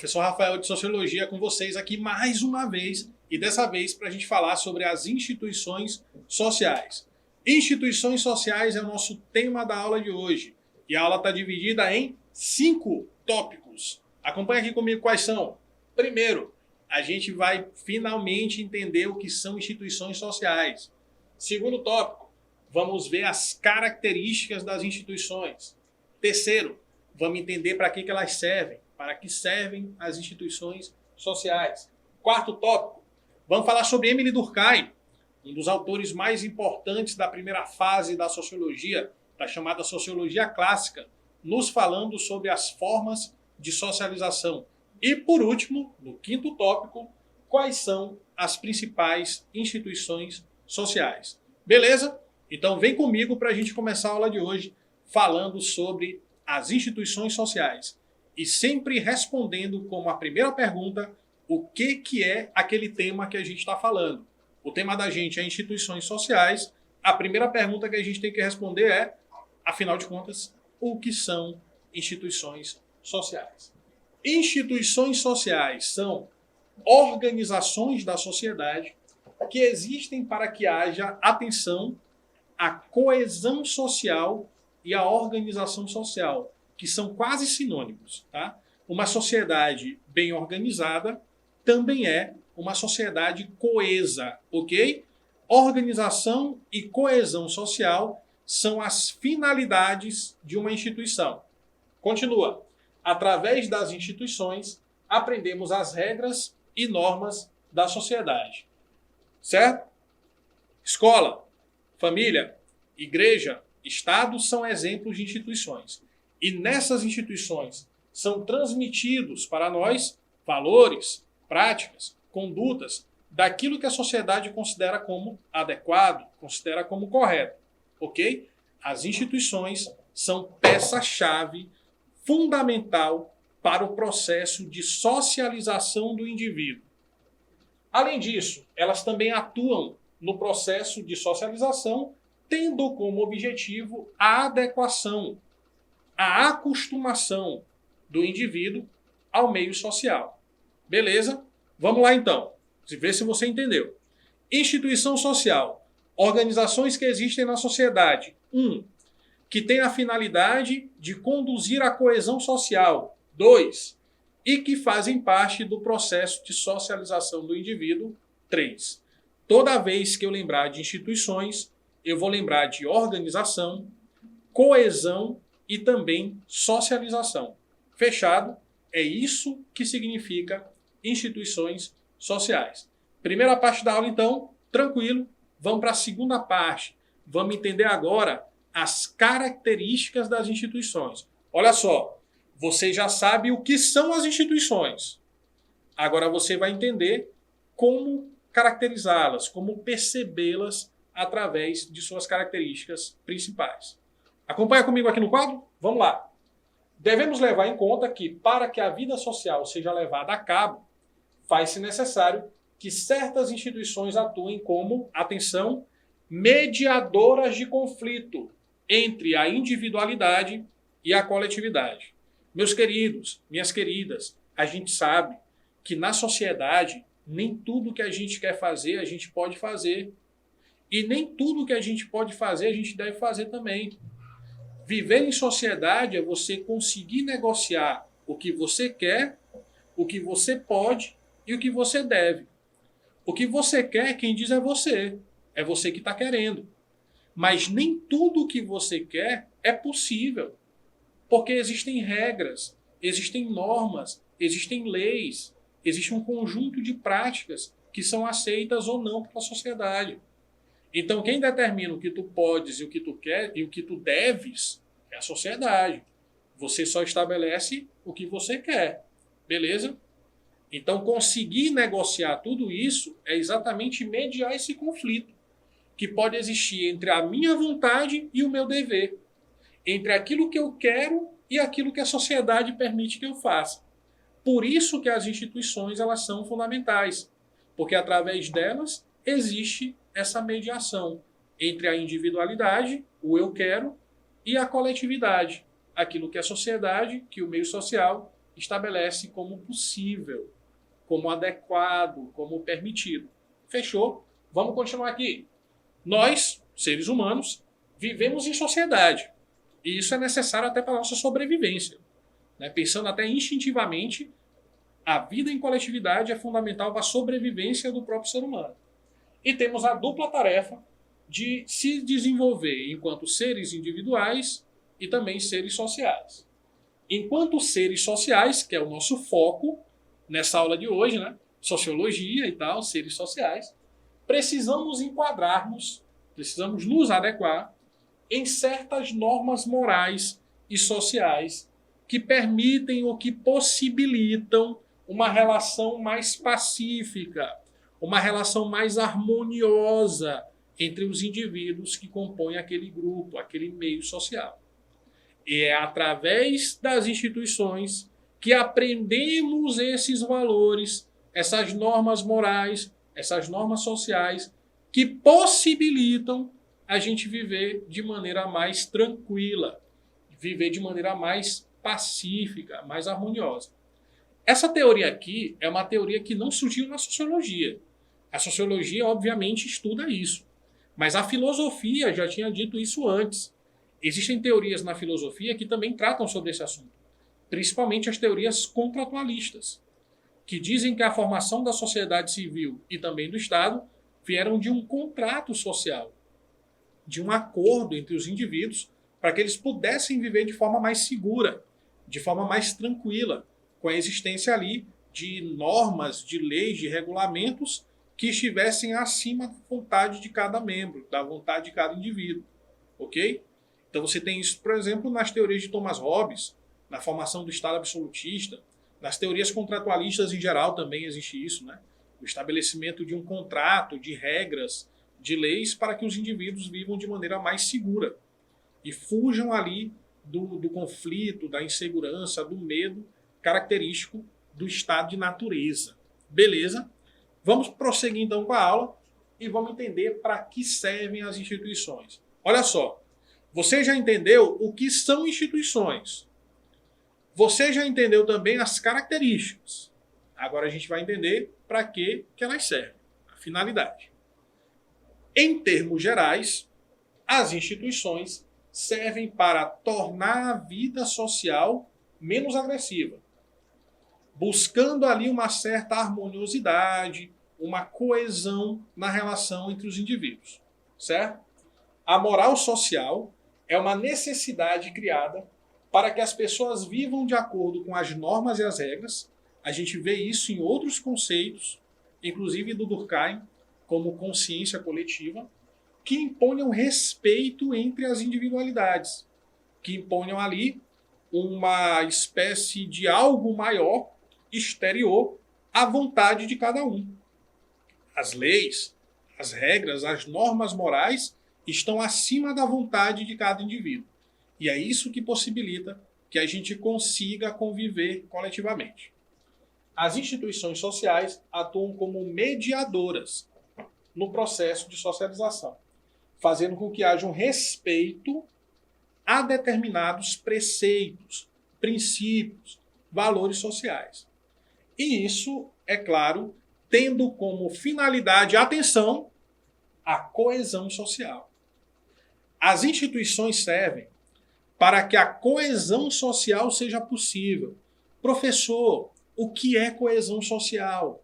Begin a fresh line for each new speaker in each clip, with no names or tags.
Professor Rafael de Sociologia com vocês aqui mais uma vez, e dessa vez para a gente falar sobre as instituições sociais. Instituições sociais é o nosso tema da aula de hoje, e a aula está dividida em 5 tópicos. Acompanhe aqui comigo quais são. Primeiro, a gente vai finalmente entender o que são instituições sociais. Segundo tópico, vamos ver as características das instituições. Terceiro, vamos entender para que elas servem, para que servem as instituições sociais. Quarto tópico, vamos falar sobre Émile Durkheim, um dos autores mais importantes da primeira fase da sociologia, da chamada sociologia clássica, nos falando sobre as formas de socialização. E, por último, no quinto tópico, quais são as principais instituições sociais. Beleza? Então vem comigo para a gente começar a aula de hoje falando sobre as instituições sociais. E sempre respondendo como a primeira pergunta, o que é aquele tema que a gente está falando. O tema da gente é instituições sociais. A primeira pergunta que a gente tem que responder é, afinal de contas, o que são instituições sociais? Instituições sociais são organizações da sociedade que existem para que haja atenção à coesão social e à organização social, que são quase sinônimos, tá? Uma sociedade bem organizada também é uma sociedade coesa, ok? Organização e coesão social são as finalidades de uma instituição. Continua. Através das instituições, aprendemos as regras e normas da sociedade. Certo? Escola, família, igreja, Estado são exemplos de instituições. E nessas instituições são transmitidos para nós valores, práticas, condutas daquilo que a sociedade considera como adequado, considera como correto. Ok? As instituições são peça-chave fundamental para o processo de socialização do indivíduo. Além disso, elas também atuam no processo de socialização, tendo como objetivo a adequação, a acostumação do indivíduo ao meio social. Beleza? Vamos lá então. Ver se você entendeu. Instituição social. Organizações que existem na sociedade. 1. Que tem a finalidade de conduzir a coesão social. 2. E que fazem parte do processo de socialização do indivíduo. 3. Toda vez que eu lembrar de instituições, eu vou lembrar de organização, coesão e também socialização. Fechado? É isso que significa instituições sociais. Primeira parte da aula, então, tranquilo. Vamos para a segunda parte. Vamos entender agora as características das instituições. Olha só, você já sabe o que são as instituições. Agora você vai entender como caracterizá-las, como percebê-las através de suas características principais. Acompanha comigo aqui no quadro? Vamos lá. Devemos levar em conta que, para que a vida social seja levada a cabo, faz-se necessário que certas instituições atuem como, atenção, mediadoras de conflito entre a individualidade e a coletividade. Meus queridos, minhas queridas, a gente sabe que na sociedade nem tudo que a gente quer fazer a gente pode fazer. E nem tudo que a gente pode fazer a gente deve fazer também. Viver em sociedade é você conseguir negociar o que você quer, o que você pode e o que você deve. O que você quer, quem diz é você. É você que está querendo. Mas nem tudo o que você quer é possível. Porque existem regras, existem normas, existem leis, existe um conjunto de práticas que são aceitas ou não pela sociedade. Então quem determina o que tu podes e o que tu quer e o que tu deves é a sociedade. Você só estabelece o que você quer. Beleza? Então conseguir negociar tudo isso é exatamente mediar esse conflito que pode existir entre a minha vontade e o meu dever, entre aquilo que eu quero e aquilo que a sociedade permite que eu faça. Por isso que as instituições elas são fundamentais, porque através delas existe essa mediação entre a individualidade, o eu quero, e a coletividade, aquilo que a sociedade, que o meio social estabelece como possível, como adequado, como permitido. Fechou? Vamos continuar aqui. Nós, seres humanos, vivemos em sociedade. E isso é necessário até para a nossa sobrevivência. Né? Pensando até instintivamente, a vida em coletividade é fundamental para a sobrevivência do próprio ser humano. E temos a dupla tarefa de se desenvolver enquanto seres individuais e também seres sociais. Enquanto seres sociais, que é o nosso foco nessa aula de hoje, né? Sociologia e tal, seres sociais, precisamos enquadrarmos, precisamos nos adequar em certas normas morais e sociais que permitem ou que possibilitam uma relação mais pacífica, uma relação mais harmoniosa entre os indivíduos que compõem aquele grupo, aquele meio social. E é através das instituições que aprendemos esses valores, essas normas morais, essas normas sociais, que possibilitam a gente viver de maneira mais tranquila, viver de maneira mais pacífica, mais harmoniosa. Essa teoria aqui é uma teoria que não surgiu na sociologia. A sociologia, obviamente, estuda isso. Mas a filosofia já tinha dito isso antes. Existem teorias na filosofia que também tratam sobre esse assunto. Principalmente as teorias contratualistas, que dizem que a formação da sociedade civil e também do Estado vieram de um contrato social, de um acordo entre os indivíduos para que eles pudessem viver de forma mais segura, de forma mais tranquila, com a existência ali de normas, de leis, de regulamentos que estivessem acima da vontade de cada membro, da vontade de cada indivíduo. Ok? Então você tem isso, por exemplo, nas teorias de Thomas Hobbes, na formação do Estado absolutista, nas teorias contratualistas em geral também existe isso, né? O estabelecimento de um contrato, de regras, de leis para que os indivíduos vivam de maneira mais segura e fujam ali do conflito, da insegurança, do medo característico do estado de natureza. Beleza? Vamos prosseguir então com a aula e vamos entender para que servem as instituições. Olha só, você já entendeu o que são instituições. Você já entendeu também as características. Agora a gente vai entender para que elas servem, a finalidade. Em termos gerais, as instituições servem para tornar a vida social menos agressiva, buscando ali uma certa harmoniosidade, uma coesão na relação entre os indivíduos, certo? A moral social é uma necessidade criada para que as pessoas vivam de acordo com as normas e as regras. A gente vê isso em outros conceitos, inclusive do Durkheim, como consciência coletiva, que imponham respeito entre as individualidades, que imponham ali uma espécie de algo maior, exterior, à vontade de cada um. As leis, as regras, as normas morais estão acima da vontade de cada indivíduo. E é isso que possibilita que a gente consiga conviver coletivamente. As instituições sociais atuam como mediadoras no processo de socialização, fazendo com que haja um respeito a determinados preceitos, princípios, valores sociais. E isso, é claro, tendo como finalidade, atenção, a coesão social. As instituições servem para que a coesão social seja possível. Professor, o que é coesão social?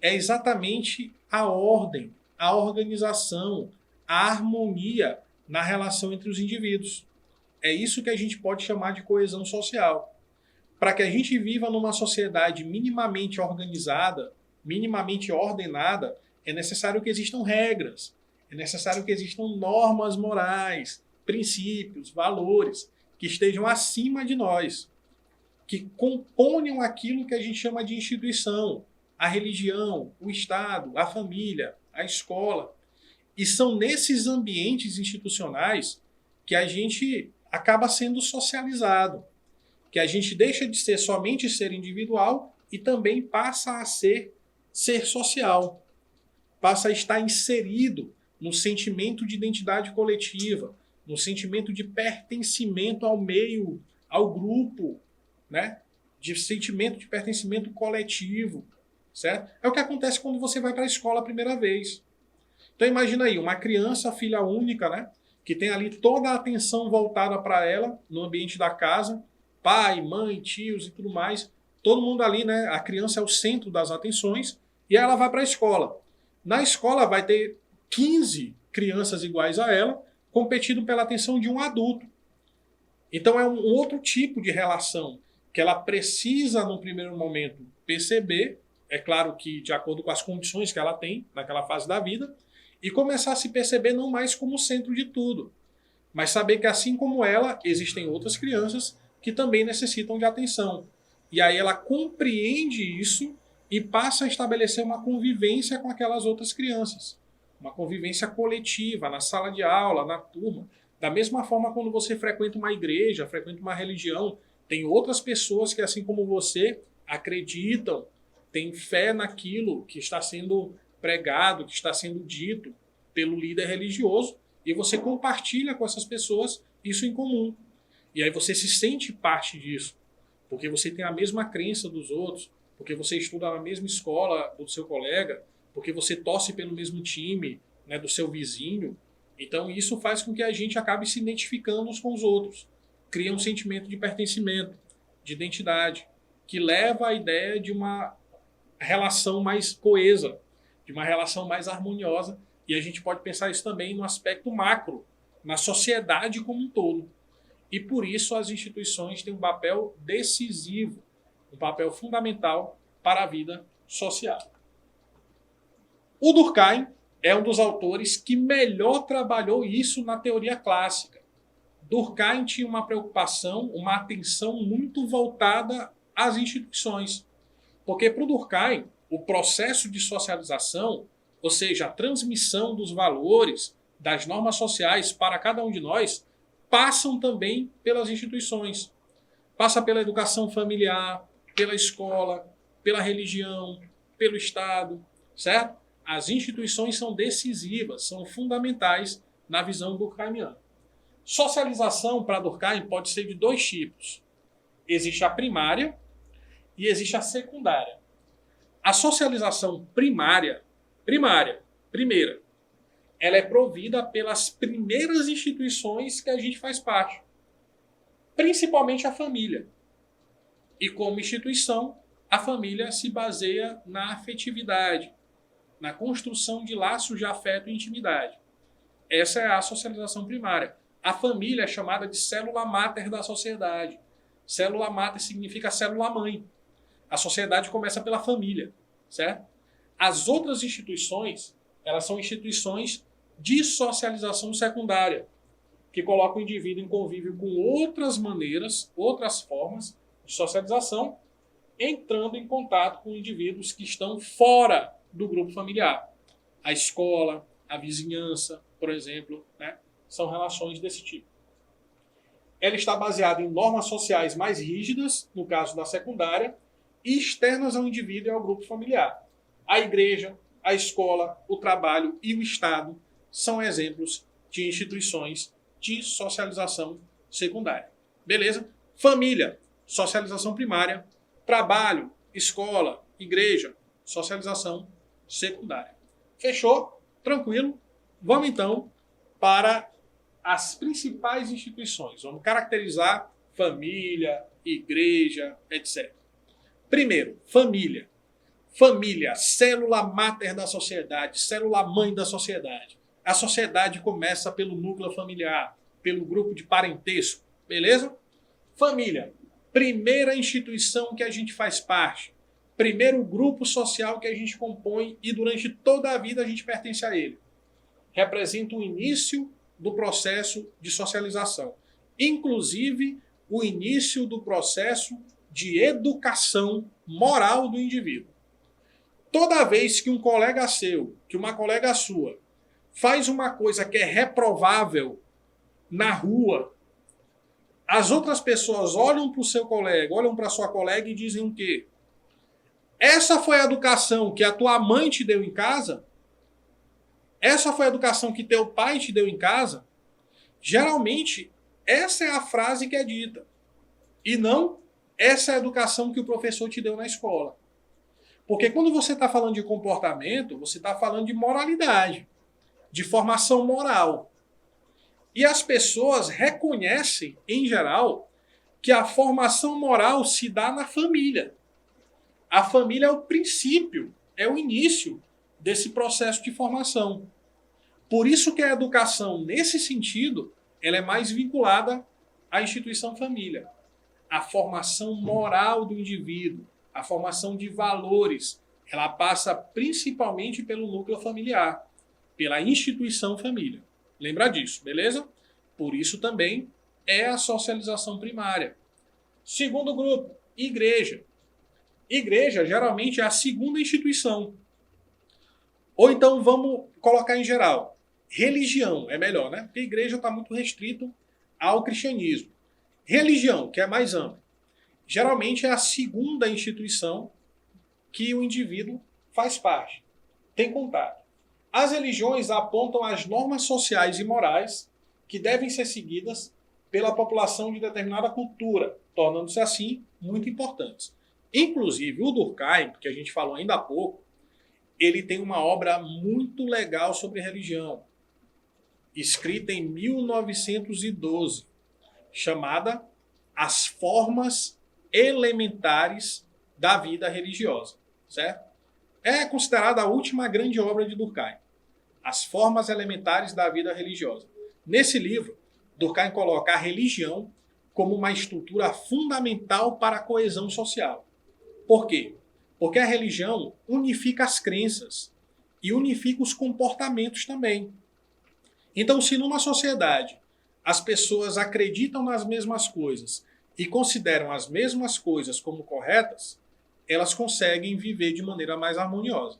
É exatamente a ordem, a organização, a harmonia na relação entre os indivíduos. É isso que a gente pode chamar de coesão social. Para que a gente viva numa sociedade minimamente organizada, minimamente ordenada, é necessário que existam regras, é necessário que existam normas morais, princípios, valores, que estejam acima de nós, que componham aquilo que a gente chama de instituição, a religião, o Estado, a família, a escola. E são nesses ambientes institucionais que a gente acaba sendo socializado, que a gente deixa de ser somente ser individual e também passa a ser social, passa a estar inserido no sentimento de identidade coletiva, no sentimento de pertencimento ao meio, ao grupo, né? de sentimento de pertencimento coletivo, certo? É o que acontece quando você vai para a escola a primeira vez. Então imagina aí, uma criança, filha única, né? Que tem ali toda a atenção voltada para ela no ambiente da casa, pai, mãe, tios e tudo mais, todo mundo ali, né? A criança é o centro das atenções e ela vai para a escola. Na escola vai ter 15 crianças iguais a ela, competindo pela atenção de um adulto. Então é um outro tipo de relação que ela precisa, no primeiro momento, perceber, é claro que de acordo com as condições que ela tem naquela fase da vida, e começar a se perceber não mais como o centro de tudo, mas saber que assim como ela, existem outras crianças que também necessitam de atenção. E aí ela compreende isso e passa a estabelecer uma convivência com aquelas outras crianças. Uma convivência coletiva, na sala de aula, na turma. Da mesma forma quando você frequenta uma igreja, frequenta uma religião, tem outras pessoas que, assim como você, acreditam, têm fé naquilo que está sendo pregado, que está sendo dito pelo líder religioso, e você compartilha com essas pessoas isso em comum. E aí você se sente parte disso, porque você tem a mesma crença dos outros, porque você estuda na mesma escola do seu colega, porque você torce pelo mesmo time, né, do seu vizinho. Então isso faz com que a gente acabe se identificando uns com os outros. Cria um sentimento de pertencimento, de identidade, que leva à ideia de uma relação mais coesa, de uma relação mais harmoniosa. E a gente pode pensar isso também no aspecto macro, na sociedade como um todo. E por isso as instituições têm um papel decisivo, um papel fundamental para a vida social. O Durkheim é um dos autores que melhor trabalhou isso na teoria clássica. Durkheim tinha uma preocupação, uma atenção muito voltada às instituições. Porque para o Durkheim, o processo de socialização, ou seja, a transmissão dos valores, das normas sociais para cada um de nós, passam também pelas instituições. Passa pela educação familiar, pela escola, pela religião, pelo Estado, certo? As instituições são decisivas, são fundamentais na visão durkheimiana. Socialização para Durkheim pode ser de dois tipos. Existe a primária e existe a secundária. A socialização primeira, ela é provida pelas primeiras instituições que a gente faz parte, principalmente a família. E como instituição, a família se baseia na afetividade, na construção de laços de afeto e intimidade. Essa é a socialização primária. A família é chamada de célula máter da sociedade. Célula máter significa célula-mãe. A sociedade começa pela família, certo? As outras instituições, elas são instituições de socialização secundária, que colocam o indivíduo em convívio com outras maneiras, outras formas de socialização, entrando em contato com indivíduos que estão fora do grupo familiar. A escola, a vizinhança, por exemplo, né? São relações desse tipo. Ela está baseada em normas sociais mais rígidas, no caso da secundária, e externas ao indivíduo e ao grupo familiar. A igreja, a escola, o trabalho e o Estado são exemplos de instituições de socialização secundária. Beleza? Família, socialização primária. Trabalho, escola, igreja, socialização secundária. Fechou? Tranquilo? Vamos então para as principais instituições. Vamos caracterizar família, igreja, etc. Primeiro, família. Família, célula máter da sociedade, célula mãe da sociedade. A sociedade começa pelo núcleo familiar, pelo grupo de parentesco, beleza? Família, primeira instituição que a gente faz parte, primeiro grupo social que a gente compõe e durante toda a vida a gente pertence a ele. Representa o início do processo de socialização, inclusive o início do processo de educação moral do indivíduo. Toda vez que um colega seu, que uma colega sua, faz uma coisa que é reprovável na rua, as outras pessoas olham para o seu colega, olham para a sua colega e dizem o quê? Essa foi a educação que a tua mãe te deu em casa? Essa foi a educação que teu pai te deu em casa? Geralmente, essa é a frase que é dita. E não Essa é a educação que o professor te deu na escola. Porque quando você está falando de comportamento, você está falando de moralidade, de formação moral. E as pessoas reconhecem, em geral, que a formação moral se dá na família. A família é o princípio, é o início desse processo de formação. Por isso que a educação, nesse sentido, ela é mais vinculada à instituição família. A formação moral do indivíduo, a formação de valores, ela passa principalmente pelo núcleo familiar, pela instituição família. Lembra disso, beleza? Por isso também é a socialização primária. Segundo grupo, igreja. Igreja geralmente é a segunda instituição. Ou então vamos colocar em geral, religião é melhor, né? Porque a igreja está muito restrito ao cristianismo. Religião, que é mais amplo, geralmente é a segunda instituição que o indivíduo faz parte, tem contato. As religiões apontam as normas sociais e morais que devem ser seguidas pela população de determinada cultura, tornando-se assim muito importantes. Inclusive o Durkheim, que a gente falou ainda há pouco, ele tem uma obra muito legal sobre religião, escrita em 1912, chamada As Formas Elementares da Vida Religiosa, certo? É considerada a última grande obra de Durkheim, As Formas Elementares da Vida Religiosa. Nesse livro, Durkheim coloca a religião como uma estrutura fundamental para a coesão social. Por quê? Porque a religião unifica as crenças e unifica os comportamentos também. Então, se numa sociedade as pessoas acreditam nas mesmas coisas e consideram as mesmas coisas como corretas, elas conseguem viver de maneira mais harmoniosa.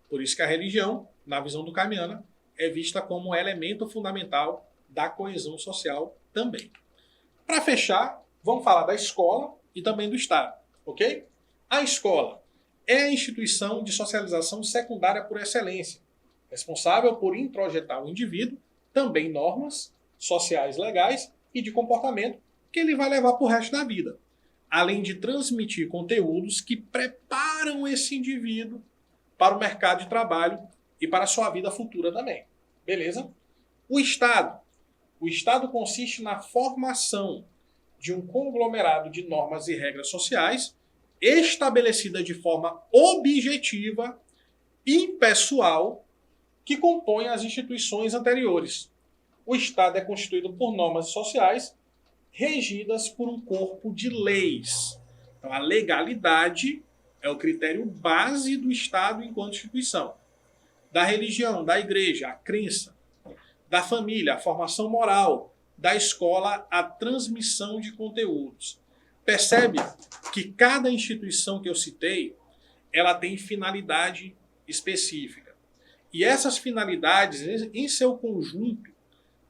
Por isso que a religião, na visão durkheimiana, é vista como um elemento fundamental da coesão social também. Para fechar, vamos falar da escola e também do Estado, ok? A escola é a instituição de socialização secundária por excelência, responsável por introjetar o indivíduo também normas sociais legais e de comportamento que ele vai levar para o resto da vida, além de transmitir conteúdos que preparam esse indivíduo para o mercado de trabalho e para a sua vida futura também. Beleza? O Estado consiste na formação de um conglomerado de normas e regras sociais estabelecida de forma objetiva e impessoal que compõem as instituições anteriores. O Estado é constituído por normas sociais regidas por um corpo de leis. Então, a legalidade é o critério base do Estado enquanto instituição. Da religião, da igreja, a crença. Da família, a formação moral. Da escola, a transmissão de conteúdos. Percebe que cada instituição que eu citei, ela tem finalidade específica. E essas finalidades, em seu conjunto,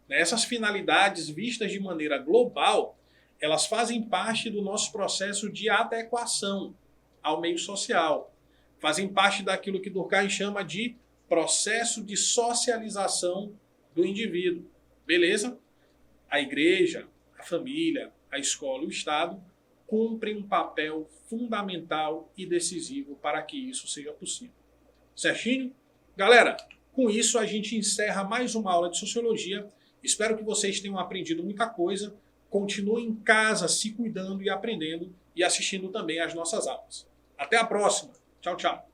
essas finalidades vistas de maneira global, elas fazem parte do nosso processo de adequação ao meio social. Fazem parte daquilo que Durkheim chama de processo de socialização do indivíduo. Beleza? A igreja, a família, a escola e o Estado cumprem um papel fundamental e decisivo para que isso seja possível. Certinho? Galera, com isso a gente encerra mais uma aula de Sociologia. Espero que vocês tenham aprendido muita coisa. Continuem em casa se cuidando e aprendendo e assistindo também às nossas aulas. Até a próxima. Tchau, tchau.